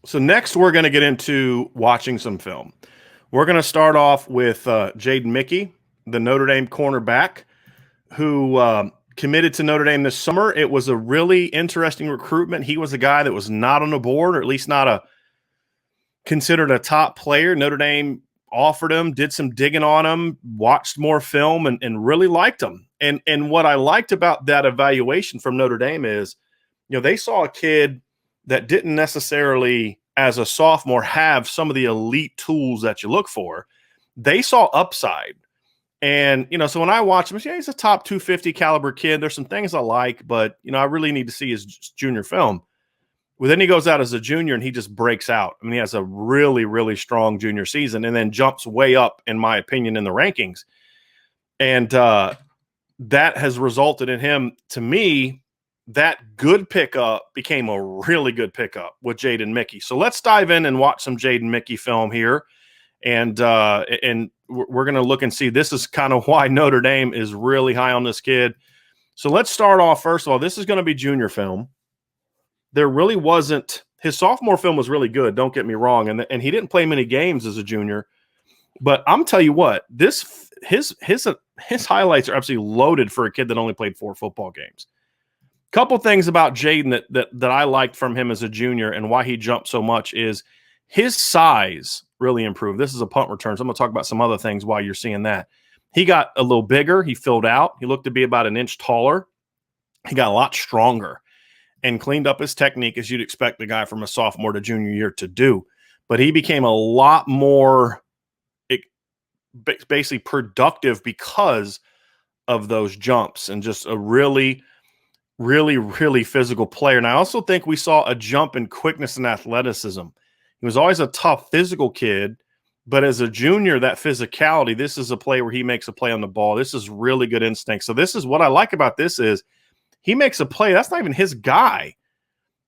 So next, we're going to get into watching some film. We're going to start off with Jaden Mickey, the Notre Dame cornerback, who committed to Notre Dame this summer. It was a really interesting recruitment. He was a guy that was not on the board, or at least not considered a top player. Notre Dame offered him, did some digging on him, watched more film, and really liked him. And what I liked about that evaluation from Notre Dame is, they saw a kid that didn't necessarily, as a sophomore, have some of the elite tools that you look for. They saw upside. And, so when I watch him, he's a top 250 caliber kid. There's some things I like, but, I really need to see his junior film. Well, then he goes out as a junior and he just breaks out. I mean, he has a really, really strong junior season and then jumps way up, in my opinion, in the rankings. And that has resulted in him, to me, that good pickup became a really good pickup with Jaden Mickey. So let's dive in and watch some Jaden Mickey film here. And we're going to look and see. This is kind of why Notre Dame is really high on this kid. So let's start off. First of all, this is going to be junior film. There really wasn't – his sophomore film was really good, don't get me wrong, and he didn't play many games as a junior. But I'm telling you what, his highlights are absolutely loaded for a kid that only played 4 football games. Couple things about Jaden that I liked from him as a junior and why he jumped so much is his size really improved. This is a punt return, so I'm going to talk about some other things while you're seeing that. He got a little bigger. He filled out. He looked to be about an inch taller. He got a lot stronger and cleaned up his technique, as you'd expect the guy from a sophomore to junior year to do. But he became a lot more basically productive because of those jumps and just a really, really, really physical player. And I also think we saw a jump in quickness and athleticism. He was always a tough physical kid, but as a junior, that physicality, this is a play where he makes a play on the ball. This is really good instinct. So this is what I like about this is he makes a play. That's not even his guy.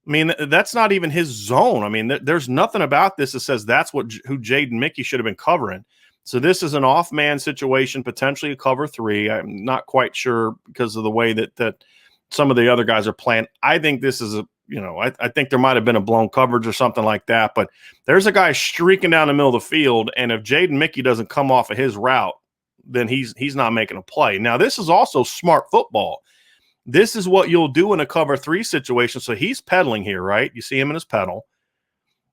I mean, that's not even his zone. I mean, there's nothing about this that says that's who Jaden Mickey should have been covering. So this is an off-man situation, potentially a cover 3. I'm not quite sure because of the way that some of the other guys are playing. I think this is I think there might have been a blown coverage or something like that. But there's a guy streaking down the middle of the field, and if Jaden Mickey doesn't come off of his route, then he's not making a play. Now, this is also smart football. This is what you'll do in a cover 3 situation. So he's pedaling here, right? You see him in his pedal.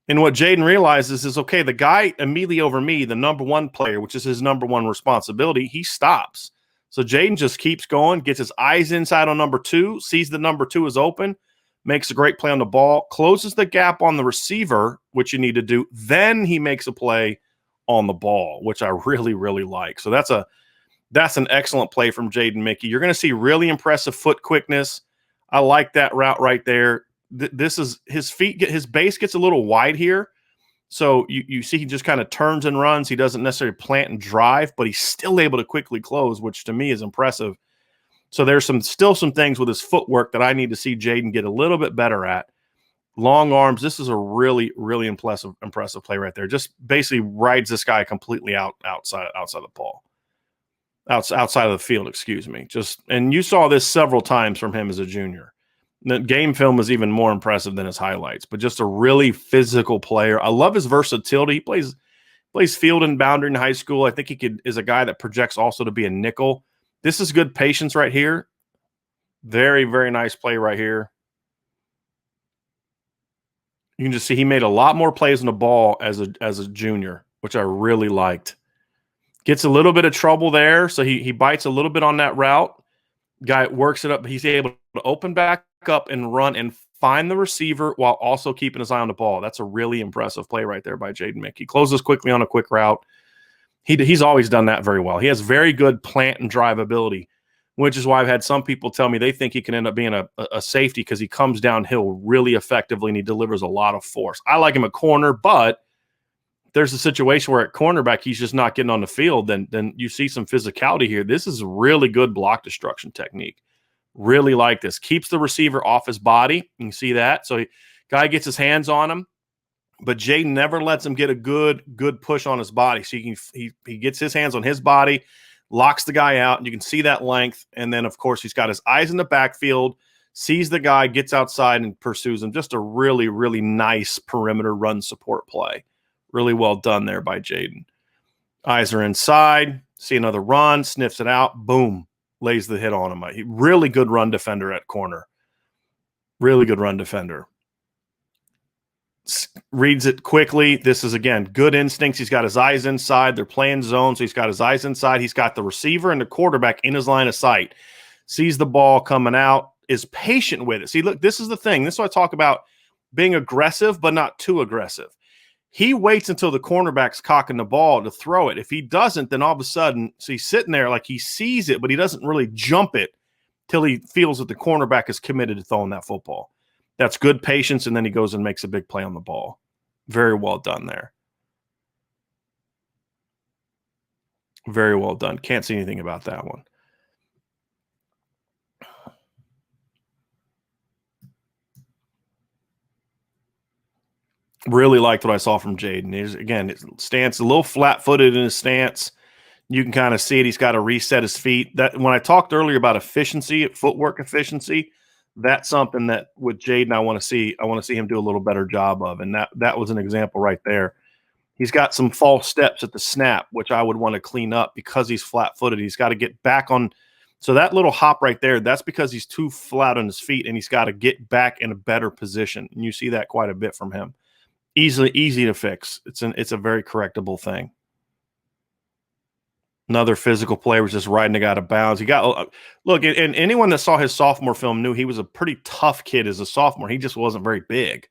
And what Jaden realizes is, okay, the guy immediately over me, the number 1 player, which is his number 1 responsibility, he stops. So Jaden just keeps going, gets his eyes inside on number 2, sees the number 2 is open, makes a great play on the ball, closes the gap on the receiver, which you need to do. Then he makes a play on the ball, which I really, really like. So that's an excellent play from Jaden Mickey. You're going to see really impressive foot quickness. I like that route right there. This is his base gets a little wide here. So you see he just kind of turns and runs. He doesn't necessarily plant and drive, but he's still able to quickly close, which to me is impressive. So there's still some things with his footwork that I need to see Jaden get a little bit better at. Long arms. This is a really, really impressive play right there. Just basically rides this guy completely outside the ball. Outside of the field, excuse me. And you saw this several times from him as a junior. The game film is even more impressive than his highlights, but just a really physical player. I love his versatility. He plays field and boundary in high school. I think is a guy that projects also to be a nickel. This is good patience right here. Very, very nice play right here. You can just see he made a lot more plays on the ball as a junior, which I really liked. Gets a little bit of trouble there, so he bites a little bit on that route. Guy works it up. He's able to open back up and run and find the receiver while also keeping his eye on the ball. That's a really impressive play right there by Jaden Mickey. Closes quickly on a quick route. He's always done that very well. He has very good plant and drive ability, which is why I've had some people tell me they think he can end up being a safety because he comes downhill really effectively and he delivers a lot of force. I like him at corner, but there's a situation where at cornerback he's just not getting on the field, then you see some physicality here. This is really good block destruction technique. Really like this. Keeps the receiver off his body. You can see that. So guy gets his hands on him, but Jaden never lets him get a good push on his body. So he gets his hands on his body, locks the guy out, and you can see that length. And then, of course, he's got his eyes in the backfield, sees the guy, gets outside and pursues him. Just a really, really nice perimeter run support play. Really well done there by Jaden. Eyes are inside, see another run, sniffs it out, boom, lays the hit on him. Really good run defender at corner. Really good run defender. Reads it quickly. This is, again, good instincts. He's got his eyes inside. They're playing zone, so he's got his eyes inside. He's got the receiver and the quarterback in his line of sight. Sees the ball coming out, is patient with it. See, look, this is the thing. This is what I talk about, being aggressive, but not too aggressive. He waits until the cornerback's cocking the ball to throw it. If he doesn't, then all of a sudden, so he's sitting there like he sees it, but he doesn't really jump it till he feels that the cornerback is committed to throwing that football. That's good patience, and then he goes and makes a big play on the ball. Very well done there. Very well done. Can't see anything about that one. Really liked what I saw from Jaden. Again, his stance, a little flat-footed in his stance. You can kind of see it. He's got to reset his feet. That when I talked earlier about efficiency, footwork efficiency, that's something that with Jaden I want to see. I want to see him do a little better job of, and that was an example right there. He's got some false steps at the snap, which I would want to clean up because he's flat-footed. He's got to get back on. So that little hop right there, that's because he's too flat on his feet, and he's got to get back in a better position. And you see that quite a bit from him. Easy to fix. It's a very correctable thing. Another physical player was just riding the guy out of bounds. He got look, and anyone that saw his sophomore film knew he was a pretty tough kid as a sophomore. He just wasn't very big.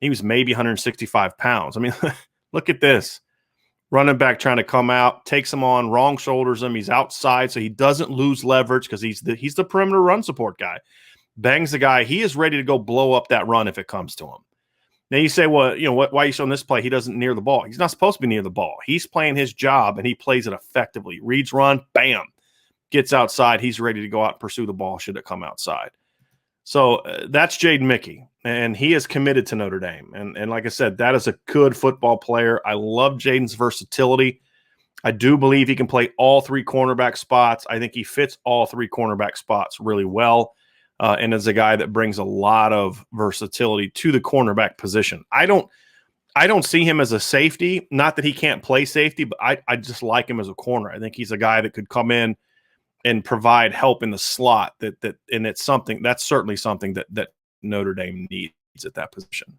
He was maybe 165 pounds. I mean, look at this. Running back trying to come out, takes him on, wrong shoulders him. He's outside, so he doesn't lose leverage because he's the perimeter run support guy. Bangs the guy. He is ready to go blow up that run if it comes to him. Now you say, well, you know, why are you showing this play? He doesn't near the ball. He's not supposed to be near the ball. He's playing his job, and he plays it effectively. Reads run, bam, gets outside. He's ready to go out and pursue the ball should it come outside. So that's Jaden Mickey, and he is committed to Notre Dame. And like I said, that is a good football player. I love Jaden's versatility. I do believe he can play all three cornerback spots. I think he fits all three cornerback spots really well. And is a guy that brings a lot of versatility to the cornerback position. I don't see him as a safety. Not that he can't play safety, but I just like him as a corner. I think he's a guy that could come in and provide help in the slot. And it's something that's certainly something that Notre Dame needs at that position.